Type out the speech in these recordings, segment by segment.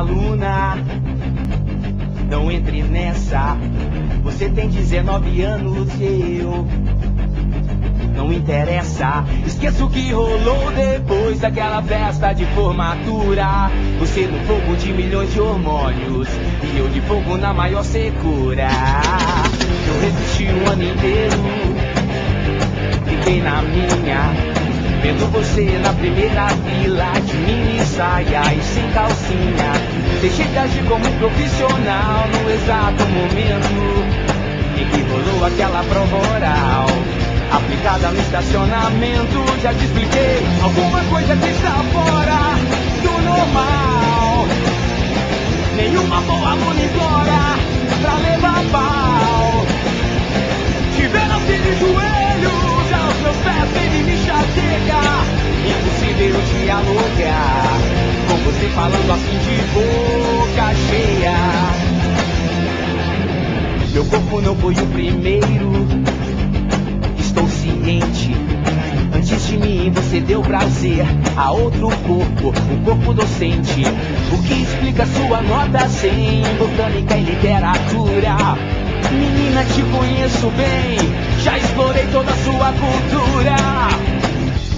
aluna. Não entre nessa. Você tem 19 anos e eu não interessa. Esqueça o que rolou depois daquela festa de formatura. Você no fogo de milhões de hormônios e eu de fogo na maior secura. Eu resisti um ano inteiro, fiquei na minha, vendo você na primeira fila, de mini saia e sem calcinha. Deixei de agir como um profissional no exato momento em que rolou aquela prova oral aplicada no estacionamento. Já te expliquei, alguma coisa que está fora do normal. Nenhuma boa aluna implora pra levar pau. Tiveram de joelhos aos meus pés, ele me chateia. Impossível dialogar com você falando assim de boca cheia. Meu corpo não foi o primeiro, estou ciente. Antes de mim você deu prazer a outro corpo, o corpo docente. O que explica sua nota 100 em botânica e literatura. Menina, te conheço bem, já explorei toda a sua cultura.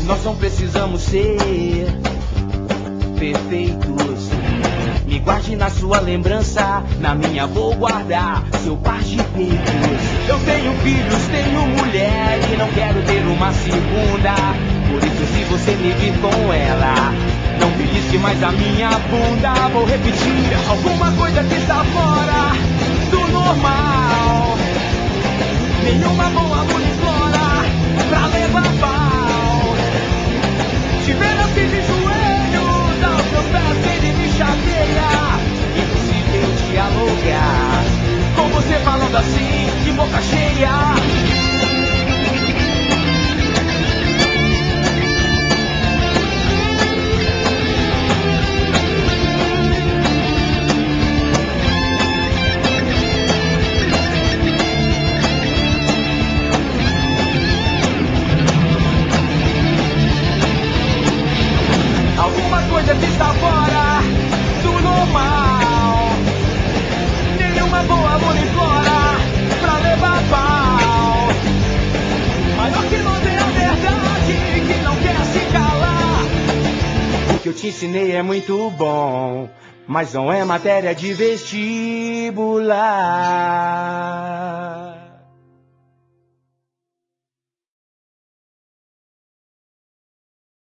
Nós não precisamos ser perfeitos. Me guarde na sua lembrança, na minha vou guardar seu par de peitos. Eu tenho filhos, tenho mulher e não quero ter uma segunda. Por isso se você me vir com ela, não belisque mais a minha bunda. Vou repetir, alguma coisa que está fora do normal. Nenhuma boa aluna implora pra levar pau. Tiveram-se de joelhos aos meus pés, ele me chateia. Impossível dialogar com você falando assim, de boca cheia. Alguma coisa que está fora do normal. Nenhuma boa aluna implora pra levar pau. Maior que não é a verdade, que não quer se calar. O que eu te ensinei é muito bom, mas não é matéria de vestibular.